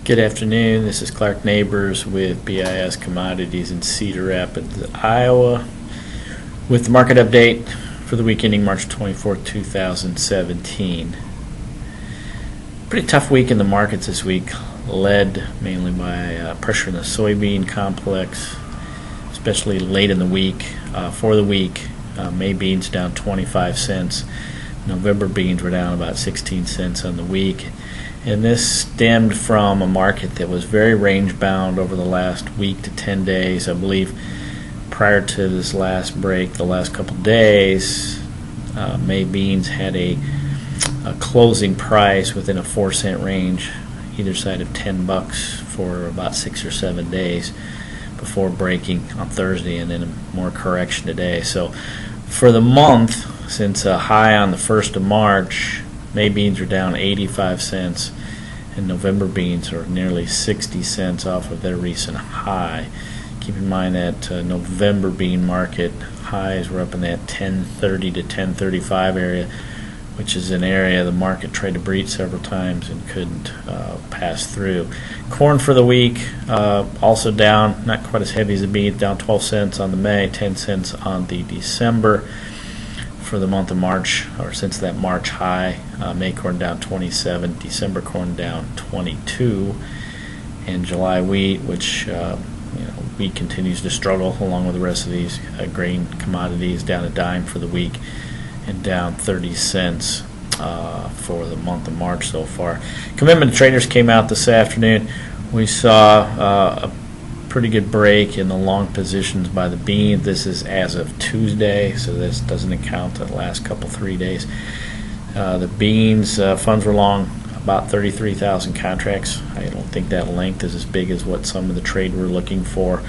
Good afternoon. This is Clark Neighbors with BIS Commodities in Cedar Rapids, Iowa, with the market update for the week ending March 24th, 2017. Pretty tough week in the markets this week, led mainly by pressure in the soybean complex, especially late in the week. For the week, May beans down 25 cents. November beans were down about 16 cents on the week. And this stemmed from a market that was very range bound over the last week to 10 days. I believe prior to this last break, the last couple days, May beans had a closing price within a 4-cent range, either side of $10 for about 6 or 7 days before breaking on Thursday and then a more correction today. So for the month, since a high on the 1st of March, May beans are down 85 cents, and November beans are nearly 60 cents off of their recent high. Keep in mind that November bean market highs were up in that 1030 to 1035 area, which is an area the market tried to breach several times and couldn't pass through. Corn for the week also down, not quite as heavy as the beans, down 12 cents on the May, 10 cents on the December. For the month of March, or since that March high, May corn down 27, December corn down 22, and July wheat, which wheat continues to struggle along with the rest of these grain commodities, down a dime for the week and down 30 cents for the month of March so far. Commitment traders came out this afternoon. We saw a pretty good break in the long positions by the bean. This is as of Tuesday, so this doesn't account the last couple 3 days. The beans funds were long about 33,000 contracts. I don't think that length is as big as what some of the trade were looking for.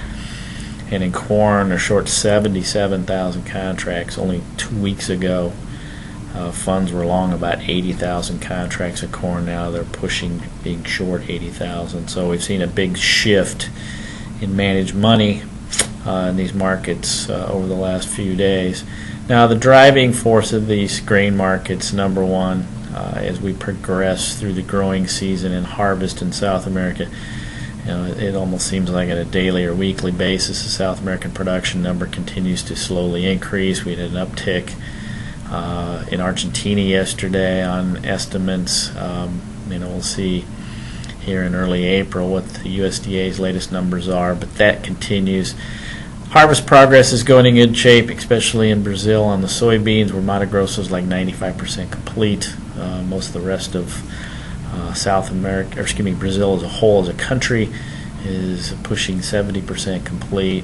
And in corn, they're short 77,000 contracts. Only 2 weeks ago, funds were long about 80,000 contracts of corn. Now they're pushing being short 80,000. So we've seen a big shift in managed money in these markets over the last few days. Now, the driving force of these grain markets, number one, as we progress through the growing season and harvest in South America, it almost seems like on a daily or weekly basis, the South American production number continues to slowly increase. We had an uptick in Argentina yesterday on estimates. We'll see here in early April what the USDA's latest numbers are, but that continues. Harvest progress is going in good shape, especially in Brazil on the soybeans, where Mato Grosso is like 95% complete. Most of the rest of South America, Brazil as a whole as a country is pushing 70% complete.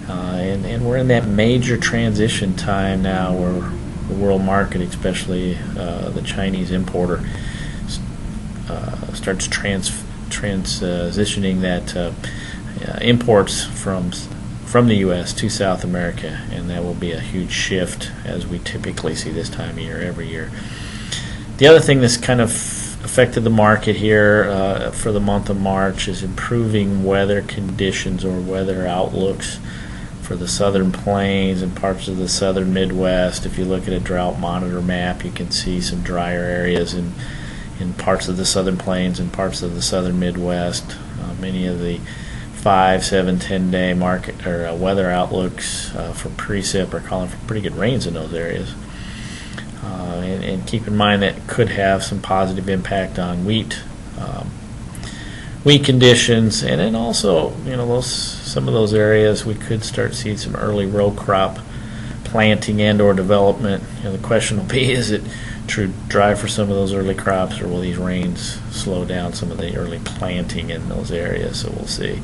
And we're in that major transition time now where the world market, especially the Chinese importer, starts transitioning that imports from the U.S. to South America, and that will be a huge shift as we typically see this time of year every year. The other thing that's kind of affected the market here for the month of March is improving weather conditions or weather outlooks for the southern plains and parts of the southern Midwest. If you look at a drought monitor map, you can see some drier areas in parts of the southern plains and parts of the southern Midwest. Many of the 5, 7, 10-day market or weather outlooks for precip are calling for pretty good rains in those areas. And keep in mind that could have some positive impact on wheat conditions, and then also some of those areas we could start seeing some early row crop planting and or development. The question will be, is it true dry for some of those early crops, or will these rains slow down some of the early planting in those areas? So we'll see.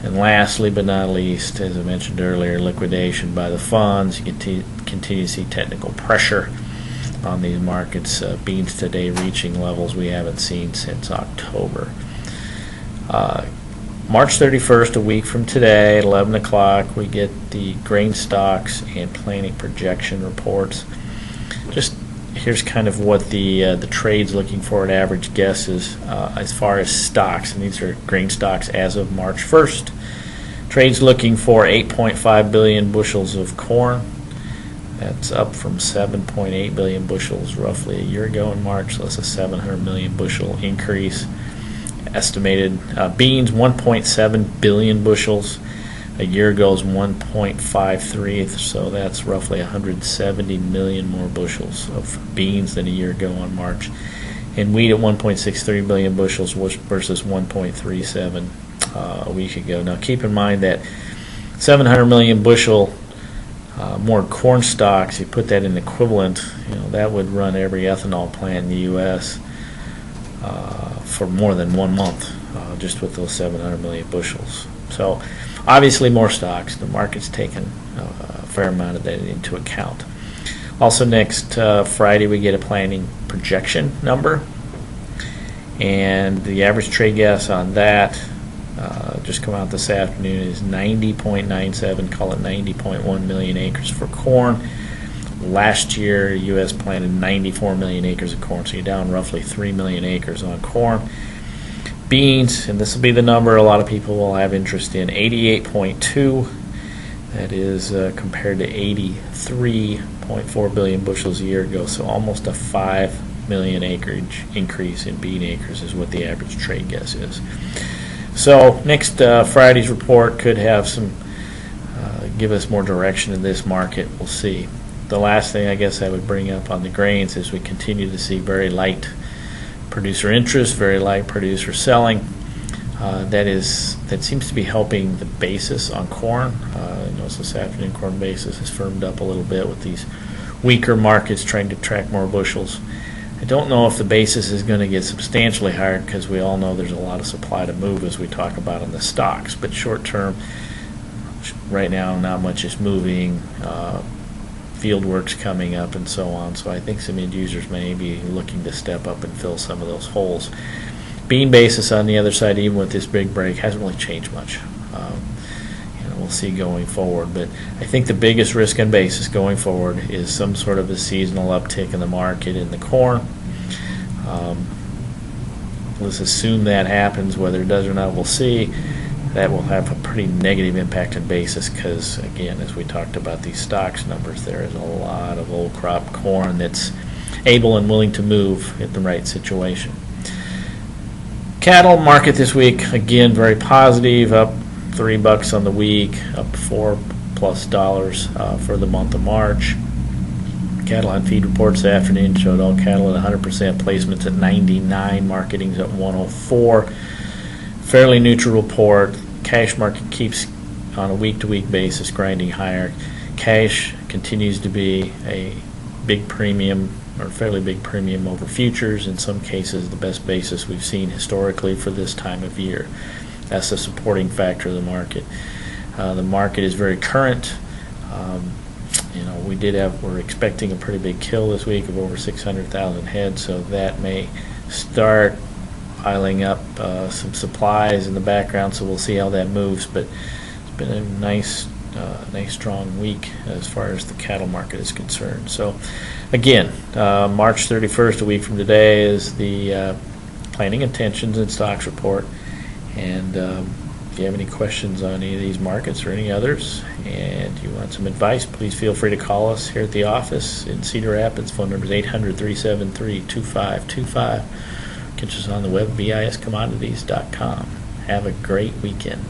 And lastly but not least, as I mentioned earlier, liquidation by the funds. You continue to see technical pressure on these markets. Beans today reaching levels we haven't seen since October. March 31st, a week from today, at 11 o'clock, we get the grain stocks and planting projection reports. Just here's kind of what the trade's looking for at average guesses as far as stocks, and these are grain stocks as of March 1st. Trade's looking for 8.5 billion bushels of corn. That's up from 7.8 billion bushels roughly a year ago in March, so that's a 700 million bushel increase. estimated. Beans, 1.7 billion bushels. A year ago is 1.53, so that's roughly 170 million more bushels of beans than a year ago on March. And wheat at 1.63 billion bushels versus 1.37 a week ago. Now keep in mind that 700 million bushel more corn stocks, you put that in equivalent, that would run every ethanol plant in the U.S. For more than 1 month, just with those 700 million bushels. So obviously more stocks. The market's taken a fair amount of that into account. Also next Friday we get a planning projection number, and the average trade gas on that just come out this afternoon is 90.97, call it 90.1 million acres for corn. Last year, U.S. planted 94 million acres of corn, so you're down roughly 3 million acres on corn. Beans, and this will be the number a lot of people will have interest in, 88.2. That is compared to 83.4 billion bushels a year ago, so almost a 5 million acreage increase in bean acres is what the average trade guess is. So next Friday's report could have some, give us more direction in this market. We'll see. The last thing I guess I would bring up on the grains is we continue to see very light producer interest, very light producer selling. That seems to be helping the basis on corn. I noticed this afternoon corn basis has firmed up a little bit with these weaker markets trying to track more bushels. I don't know if the basis is going to get substantially higher because we all know there's a lot of supply to move as we talk about in the stocks. But short term, right now, not much is moving. Field work's coming up and so on. So I think some end users may be looking to step up and fill some of those holes. Bean basis on the other side, even with this big break, hasn't really changed much. We'll see going forward, but I think the biggest risk on basis going forward is some sort of a seasonal uptick in the market in the corn. Let's assume that happens. Whether it does or not, we'll see. That will have a pretty negative impact on basis because, again, as we talked about these stocks numbers, there is a lot of old crop corn that's able and willing to move in the right situation. Cattle market this week, again, very positive, up $3 on the week, up $4+ for the month of March. Cattle on feed reports this afternoon showed all cattle at 100%, placements at 99, marketing's at 104. Fairly neutral report. Cash market keeps on a week-to-week basis grinding higher. Cash continues to be a big premium, or fairly big premium over futures. In some cases, the best basis we've seen historically for this time of year. That's the supporting factor of the market. The market is very current. We're expecting a pretty big kill this week of over 600,000 head, so that may start piling up some supplies in the background. So we'll see how that moves. But it's been a nice strong week as far as the cattle market is concerned. So again, March 31st, a week from today, is the planning intentions and stocks report. And if you have any questions on any of these markets or any others, and you want some advice, please feel free to call us here at the office in Cedar Rapids. Phone number is 800-373-2525. Catch us on the web, BIScommodities.com. Have a great weekend.